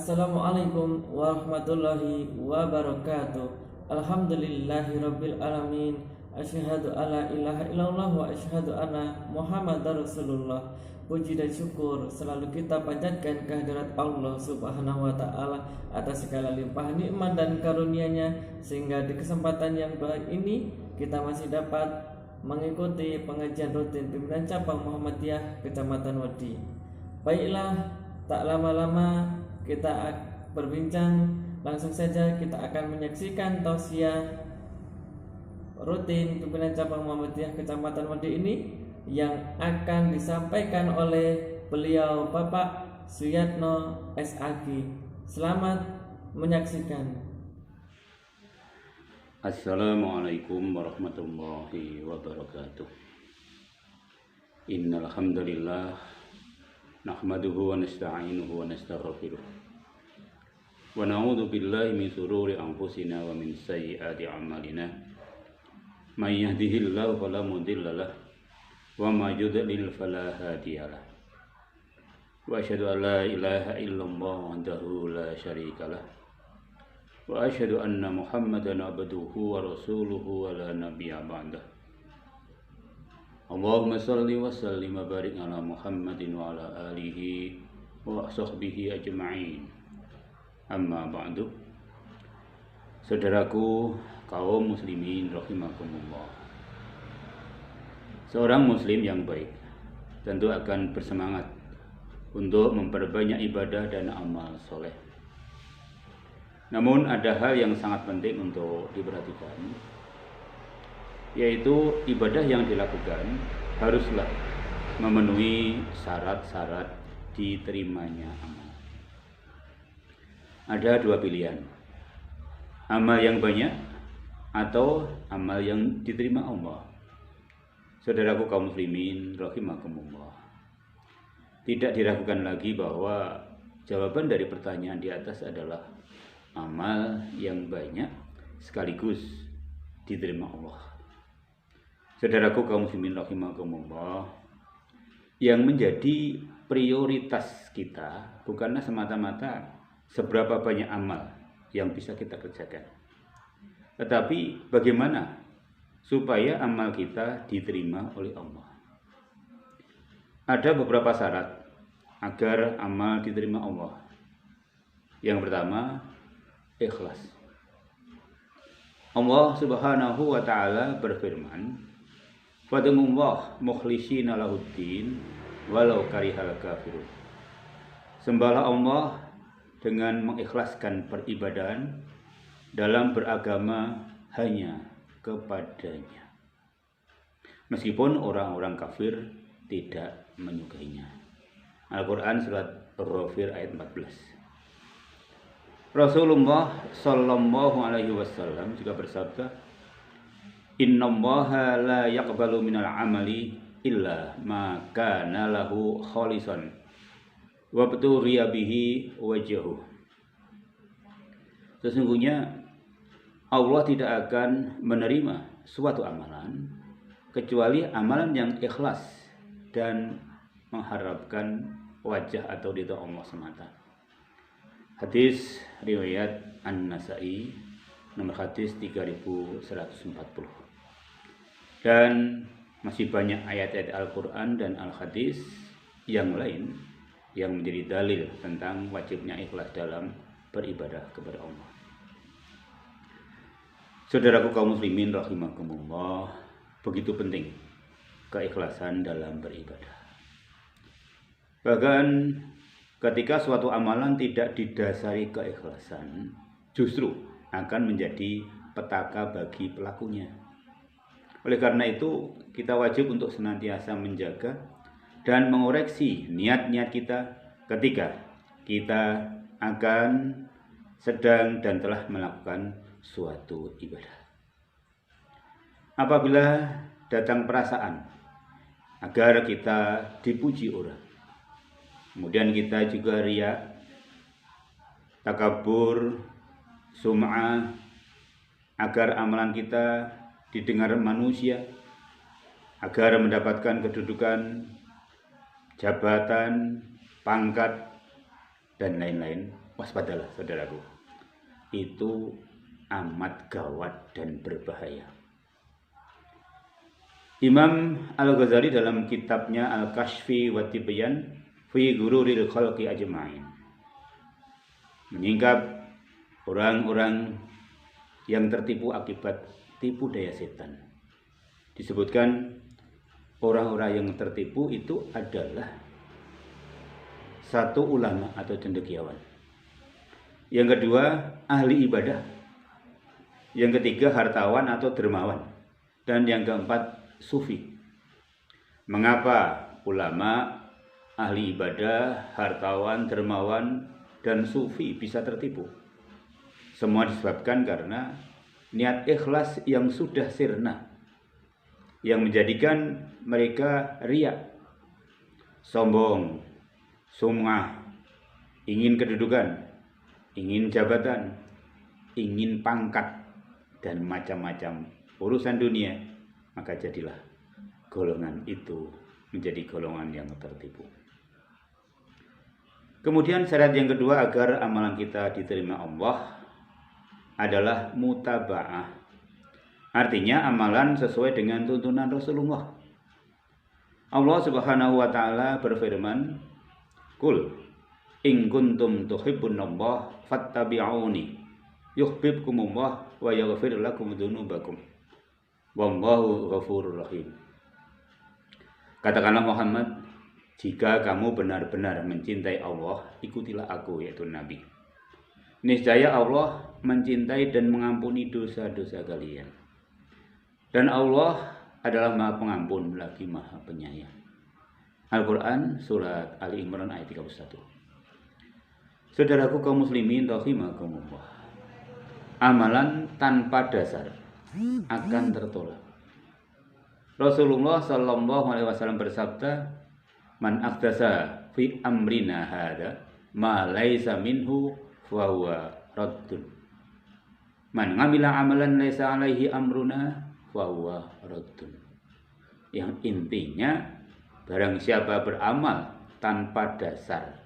Assalamualaikum warahmatullahi wabarakatuh. Alhamdulillahirabbil alamin. Asyhadu alla ilaha illallah wa asyhadu anna Muhammadar Rasulullah. Puji dan syukur selalu kita panjatkan kehadirat Allah Subhanahu wa taala atas segala limpahan nikmat dan karunia-Nya, sehingga di kesempatan yang baik ini kita masih dapat mengikuti pengajian rutin pimpinan cabang Muhammadiyah Kecamatan Wedi. Baiklah, tak lama-lama kita berbincang, langsung saja kita akan menyaksikan tausiah rutin pimpinan cabang Muhammadiyah Kecamatan Wedi ini yang akan disampaikan oleh beliau Bapak Suyatno SAG. Selamat menyaksikan. Assalamualaikum warahmatullahi wabarakatuh. Innal hamdalillah nahmaduhu wa nasta'inuhu wa nastaghfiruh wa na'udzu billahi min shururi anfusina wa min sayyiati a'malina. May yahdihillahu fala mudilla lahu wa may yudlil fala hadiyalah. Wa asyhadu an la ilaha illallah wahdahu la syarika lah. Wa asyhadu anna Muhammadan abduhu wa rasuluhu wa la nabiyya ba'dah. Allahumma salli wa sallim wa barik ala Muhammadin wa ala alihi wa sahbihi ajma'in. Amma ba'du. Saudaraku kaum muslimin rahimakumullah. Seorang muslim yang baik tentu akan bersemangat untuk memperbanyak ibadah dan amal soleh. Namun ada hal yang sangat penting untuk diperhatikan, yaitu ibadah yang dilakukan haruslah memenuhi syarat-syarat diterimanya amal. Ada dua pilihan, amal yang banyak atau amal yang diterima Allah. Saudaraku kaum muslimin rahimakumullah, tidak diragukan lagi bahwa jawaban dari pertanyaan di atas adalah amal yang banyak sekaligus diterima Allah. Saudaraku kaum muslimin rahimakumullah, yang menjadi prioritas kita bukanlah semata-mata seberapa banyak amal yang bisa kita kerjakan, tetapi bagaimana supaya amal kita diterima oleh Allah. Ada beberapa syarat agar amal diterima Allah. Yang pertama, ikhlas. Allah Subhanahu wa taala berfirman, "Fad'ullah mukhlishina lahuddin walau karihal kafirun." Sembahlah Allah dengan mengikhlaskan peribadahan dalam beragama hanya kepadanya, meskipun orang-orang kafir tidak menyukainya. Al-Quran surat Ar-Ghafir ayat 14. Rasulullah sallallahu alaihi wasallam juga bersabda, "Innallaha la yaqbalu minal amali illa ma kana lahu khalisan wa btughiya bihi wajhuhu." Sesungguhnya Allah tidak akan menerima suatu amalan kecuali amalan yang ikhlas dan mengharapkan wajah atau ridha Allah semata. Hadis riwayat An-Nasa'i nomor hadis 3140. Dan masih banyak ayat-ayat Al-Quran dan Al-Hadis yang lain yang menjadi dalil tentang wajibnya ikhlas dalam beribadah kepada Allah. Saudaraku kaum muslimin rahimakumullah, begitu penting keikhlasan dalam beribadah. Bahkan ketika suatu amalan tidak didasari keikhlasan, justru akan menjadi petaka bagi pelakunya. Oleh karena itu, kita wajib untuk senantiasa menjaga dan mengoreksi niat-niat kita ketika kita akan sedang dan telah melakukan suatu ibadah. Apabila datang perasaan agar kita dipuji orang, kemudian kita juga riya, takabur, sum'ah, agar amalan kita didengar manusia, agar mendapatkan kedudukan, jabatan, pangkat, dan lain-lain, waspadalah saudaraku. Itu amat gawat dan berbahaya. Imam Al-Ghazali dalam kitabnya Al-Kashfi wa Tibyan fi Ghururil Khalqi Ajma'in menyingkap orang-orang yang tertipu akibat tipu daya setan. Disebutkan orang-orang yang tertipu itu adalah satu, ulama atau cendekiawan. Yang kedua, ahli ibadah. Yang ketiga, hartawan atau dermawan. Dan yang keempat, sufi. Mengapa ulama, ahli ibadah, hartawan, dermawan, dan sufi bisa tertipu? Semua disebabkan karena niat ikhlas yang sudah sirna, yang menjadikan mereka riya, sombong, sum'ah, ingin kedudukan, ingin jabatan, ingin pangkat, dan macam-macam urusan dunia. Maka jadilah golongan itu menjadi golongan yang tertipu. Kemudian syarat yang kedua agar amalan kita diterima Allah adalah mutaba'ah. Artinya amalan sesuai dengan tuntunan Rasulullah. Allah Subhanahu wa taala berfirman, "Qul in kuntum tuhibbunallah fattabi'uni yuhibbukumullah wa yaghfir lakum dzunubakum. Wallahu ghafurur rahim." Katakanlah Muhammad, jika kamu benar-benar mencintai Allah, ikutilah aku, yaitu Nabi. Niscaya Allah mencintai dan mengampuni dosa-dosa kalian. Dan Allah adalah Maha Pengampun lagi Maha Penyayang. Al-Quran Surat Ali Imran ayat 31. Saudaraku kaum muslimin rahimakumullah, amalan tanpa dasar akan tertolak. Rasulullah sallallahu alaihi wasallam bersabda, "Man akhdasa fi amrina hada ma laisa minhu fa huwa raddun. Man ngamila amalan laisa alaihi amruna fa huwa raddun." Yang intinya, barang siapa beramal tanpa dasar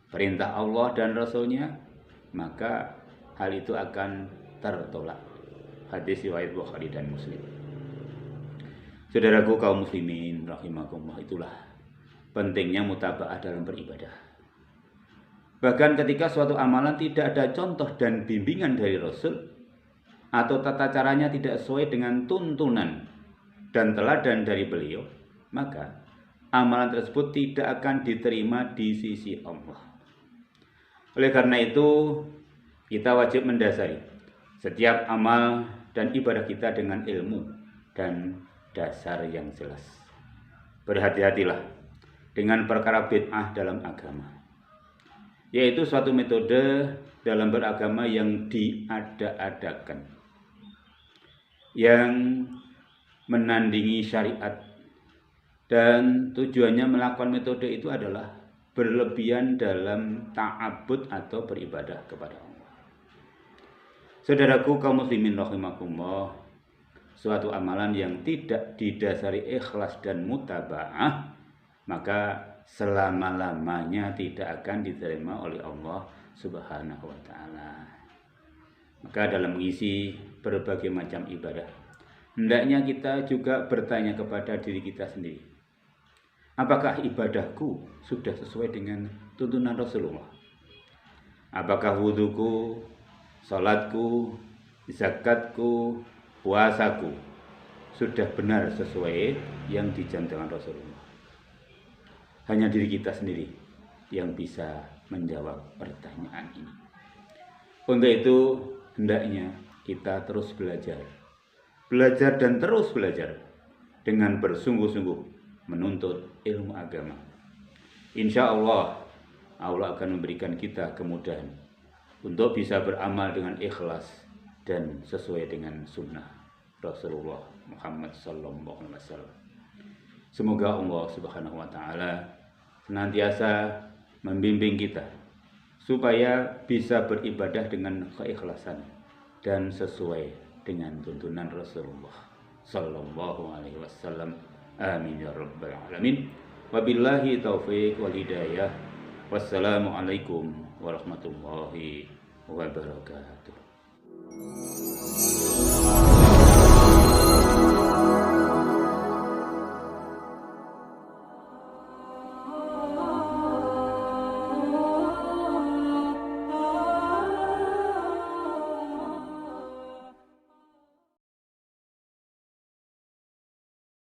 perintah Allah dan Rasulnya, maka hal itu akan tertolak. Hadis riwayat Bukhari dan Muslim. Saudaraku kaum muslimin rahimakumullah, itulah pentingnya mutaba'ah dalam beribadah. Bahkan ketika suatu amalan tidak ada contoh dan bimbingan dari Rasul, atau tata caranya tidak sesuai dengan tuntunan dan teladan dari beliau, maka amalan tersebut tidak akan diterima di sisi Allah. Oleh karena itu, kita wajib mendasari setiap amal dan ibadah kita dengan ilmu dan dasar yang jelas. Berhati-hatilah dengan perkara bid'ah dalam agama, yaitu suatu metode dalam beragama yang diada-adakan, yang menandingi syariat, dan tujuannya melakukan metode itu adalah berlebihan dalam ta'abbud atau beribadah kepada Allah. Saudaraku kaum muslimin rahimakumullah, suatu amalan yang tidak didasari ikhlas dan mutaba'ah, maka selama-lamanya tidak akan diterima oleh Allah Subhanahu wa taala. Maka dalam mengisi berbagai macam ibadah, hendaknya kita juga bertanya kepada diri kita sendiri, apakah ibadahku sudah sesuai dengan tuntunan Rasulullah? Apakah wuduku, salatku, zakatku, puasaku sudah benar sesuai yang dijanjikan Rasulullah? Hanya diri kita sendiri yang bisa menjawab pertanyaan ini. Untuk itu hendaknya kita terus belajar dan terus belajar dengan bersungguh-sungguh menuntut ilmu agama. Insya Allah, Allah akan memberikan kita kemudahan untuk bisa beramal dengan ikhlas dan sesuai dengan sunnah Rasulullah Muhammad sallallahu alaihi wasallam. Semoga Allah Subhanahu wa taala senantiasa membimbing kita supaya bisa beribadah dengan keikhlasan dan sesuai dengan tuntunan Rasulullah sallallahu alaihi wasallam. Amin ya rabbal alamin. Wabillahi taufiq wal hidayah. Wassalamualaikum warahmatullahi wabarakatuh.